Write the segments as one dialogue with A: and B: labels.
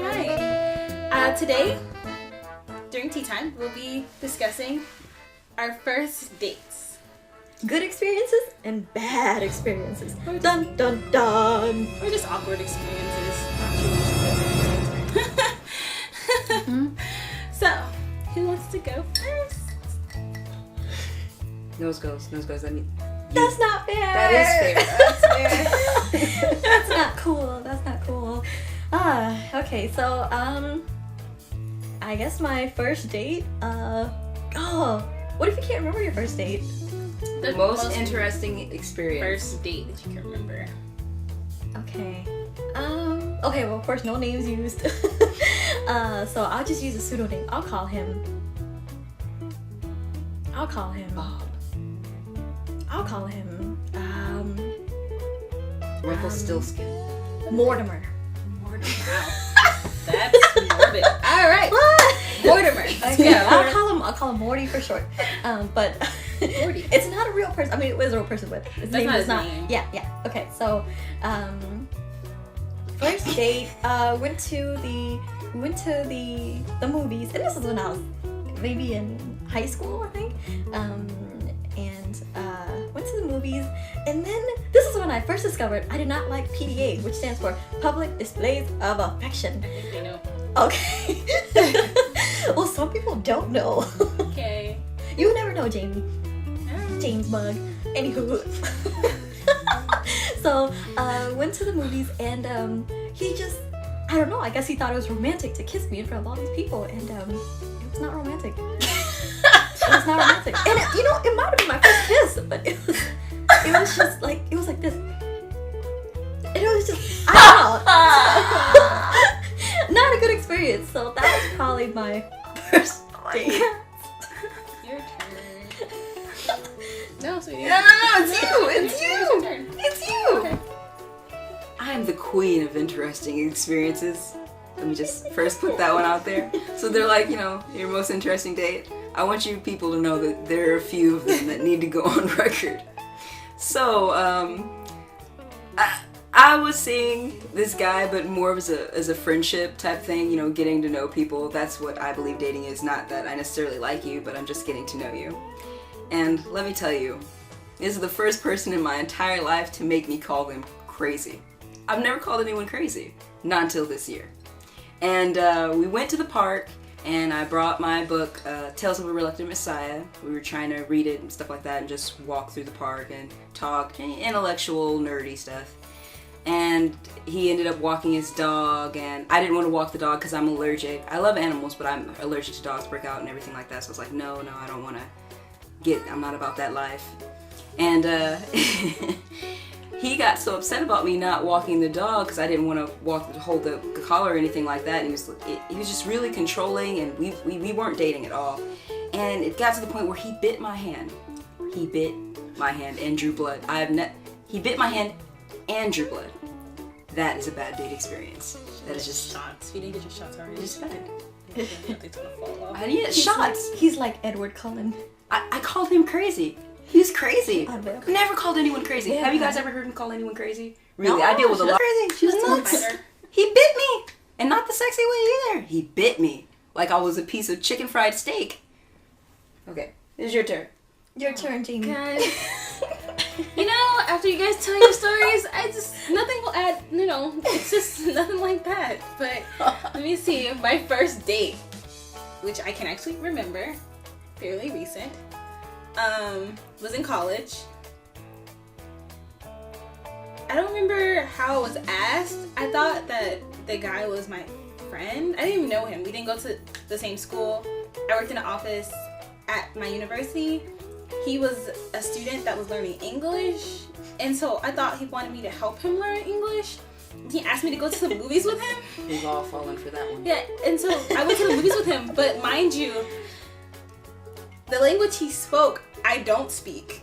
A: Hi. Today, during tea time, we'll be discussing our first dates.
B: Good experiences and bad experiences. Dun dun dun.
A: Or just awkward experiences. So, who wants to go first?
C: Nose goes. I mean,
B: That's not fair.
C: that is fair.
B: That's not cool. Okay, so I guess my first date. What if you can't remember your first date?
A: The
C: Most interesting experience.
A: first date that you can remember.
B: Okay. Okay, well, of course, no names used. So I'll just use a pseudonym. I'll call him
C: Bob. Rumpelstiltskin.
B: Mortimer.
A: Wow. That's morbid. All right.
B: What?
A: Mortimer.
B: Okay,
A: Yeah.
B: I'll call him Morty for short. But
A: Morty.
B: it's not a real person. I mean, it was a real person, but his name
A: not
B: is
A: his
B: not.
A: name.
B: Yeah. Okay, so first date, went to the movies, and this was when I was maybe in high school, I think. Went to the movies, and then this is when I first discovered I did not like PDA, which stands for Public Displays of Affection.
A: I think they know.
B: Okay. Well, some people don't know.
A: Okay.
B: You never know, Jamie. James Bug. Anywho. So, went to the movies, and he just, I don't know, I guess he thought it was romantic to kiss me in front of all these people, and it was not romantic. It was not romantic. And it might have been my first kiss, but it was just like, it was like this. And it was just, I don't know. Not a good experience, so that was probably my first date.
A: Your turn. No, sweetie.
C: No, it's you.
A: It's your turn.
C: It's you.
A: Okay.
C: I'm the queen of interesting experiences. Let me just first put that one out there. So they're like, your most interesting date. I want you people to know that there are a few of them that need to go on record. So, I was seeing this guy, but more as a friendship type thing, getting to know people. That's what I believe dating is. Not that I necessarily like you, but I'm just getting to know you. And let me tell you, this is the first person in my entire life to make me call them crazy. I've never called anyone crazy, not until this year. And we went to the park, and I brought my book, Tales of a Reluctant Messiah. We were trying to read it and stuff like that, and just walk through the park and talk intellectual, nerdy stuff. And he ended up walking his dog, and I didn't want to walk the dog because I'm allergic. I love animals, but I'm allergic to dogs, break out and everything like that. So I was like, no, I don't want to I'm not about that life. And he got so upset about me not walking the dog because I didn't want to hold the collar or anything like that. And he was just really controlling, and we weren't dating at all. And it got to the point where he bit my hand. He bit my hand and drew blood. He bit my hand and drew blood. That is a bad date experience. That is just
A: shots. You didn't get your shots already.
C: Just bad.
A: It's gonna fall off.
C: I need shots.
B: He's like Edward Cullen.
C: I called him crazy. He's crazy.
B: I bet.
C: Never called anyone crazy.
B: Yeah.
C: Have you guys ever heard him call anyone crazy? Really?
B: No,
C: I deal with a lot.
B: crazy.
C: She was
A: That's
C: nuts.
A: fine.
C: He bit me. And not the sexy way either. He bit me. Like I was a piece of chicken fried steak. Okay. It's your turn.
B: Your turn, Jamie.
A: Guys, after you guys tell your stories, nothing will add, it's just nothing like that. But let me see, my first date, which I can actually remember, fairly recent, was in college. I don't remember how I was asked. I thought that the guy was my friend. I didn't even know him. We didn't go to the same school. I worked in an office at my university. He was a student that was learning English, and so I thought he wanted me to help him learn English. He asked me to go to the movies with him.
C: We've all fallen for that one.
A: Yeah, and so I went to the movies with him, but mind you, the language he spoke, I don't speak.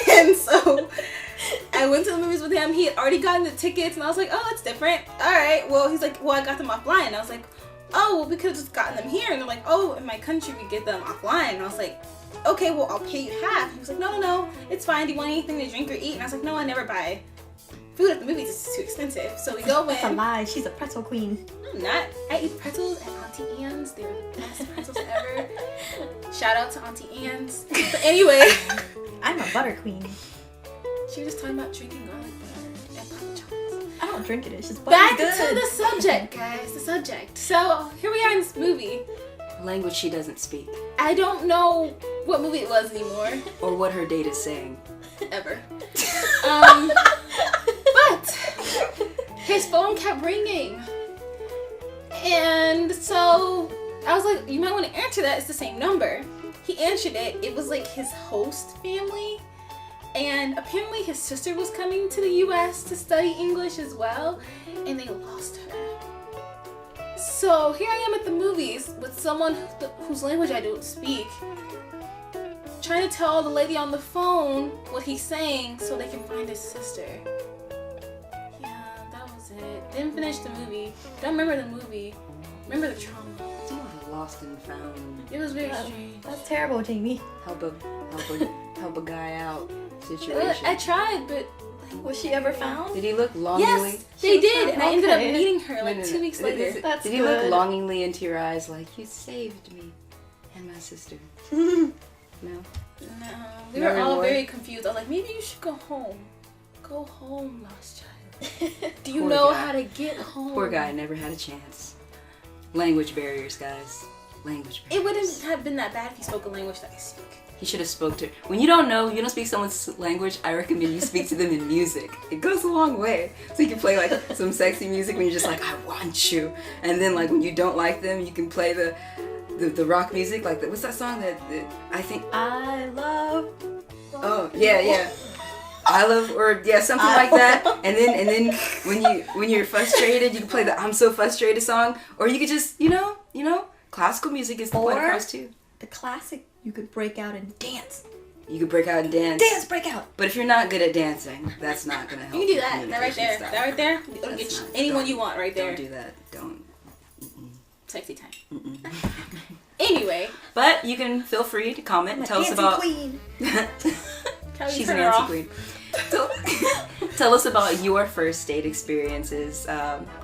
A: And so I went to the movies with him. He had already gotten the tickets, and I was like, oh, that's different. All right, well, he's like, well, I got them offline. And I was like, oh, well, we could have just gotten them here. And they're like, oh, in my country, we get them offline. And I was like, okay, well, I'll pay you half. He was like, no, it's fine. Do you want anything to drink or eat? And I was like, no, I never buy food at the movies is too expensive. So we go
B: That's a
A: in.
B: lie. She's a pretzel queen.
A: I'm not. I eat pretzels at Auntie Anne's. They're the best pretzels ever. Shout out to Auntie Anne's. But anyway,
B: I'm a butter queen.
A: she was just talking about drinking garlic butter and Papa John's.
B: I don't drink it. It's just butter's
A: Back
B: good.
A: to the subject, guys. The subject. So here we are in this movie.
C: Language she doesn't speak.
A: I don't know what movie it was anymore.
C: Or what her date is saying.
A: Ever. But his phone kept ringing. And so I was like, you might want to answer that. It's the same number. He answered it. It was like his host family. And apparently his sister was coming to the US to study English as well. And they lost her. So here I am at the movies with someone whose language I don't speak. Trying to tell the lady on the phone what he's saying so they can find his sister. Yeah, that was it. Didn't finish the movie. Don't remember the movie. Remember the trauma.
C: It's more of a lost and found.
A: It was very strange.
B: That's terrible, Jamie.
C: Help a guy out situation.
A: I tried, but
B: Was she ever found?
C: Did he look longingly?
A: yes, they
B: was
A: did,
B: found?
A: and I ended up
B: Okay.
A: meeting her like
C: No, no,
A: 2
C: no.
A: weeks later.
B: That's
C: Did he look
B: good.
C: longingly into your eyes like, you saved me and my sister? No?
A: No, we
C: No
A: were all
C: reward?
A: very confused. I was like, maybe you should go home. Go home, lost child. Do you
C: Poor
A: know
C: guy.
A: how to get home?
C: Poor guy never had a chance. Language barriers, guys. Language barriers.
A: It wouldn't have been that bad if he spoke a language that I speak.
C: He should have spoke to her. When you don't speak someone's language, I recommend you speak to them in music. It goes a long way. So you can play like some sexy music when you're just like, I want you. And then like when you don't like them, you can play the rock music. Like, what's that song that I think...
B: I love.
C: Oh, yeah. I love, or yeah, something like that. And then when you're frustrated, you can play the I'm so frustrated song. Or you could just, classical music is the point
B: Or-
C: across too.
B: The classic. You could break out and dance.
C: You could break out and dance.
B: Dance, break out.
C: But if you're not good at dancing, that's not gonna help.
A: You can do
C: your
A: that. That right
C: communication
A: there.
C: style.
A: That right there. You can
C: That's
A: get
C: not-
A: anyone
C: don't-
A: you want right there.
C: Don't do that. Don't.
A: Sexy time. Anyway.
C: But you can feel free to comment and tell us about.
B: Queen.
A: Kelly,
C: She's
A: turn
C: an
A: her
C: anti
A: off.
C: queen. Tell us about your first date experiences.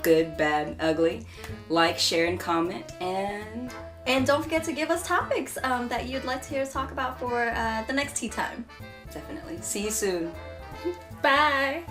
C: Good, bad, ugly. Like, share, and comment.
B: And don't forget to give us topics that you'd like to hear us talk about for the next tea time.
C: Definitely. See you soon.
A: Bye.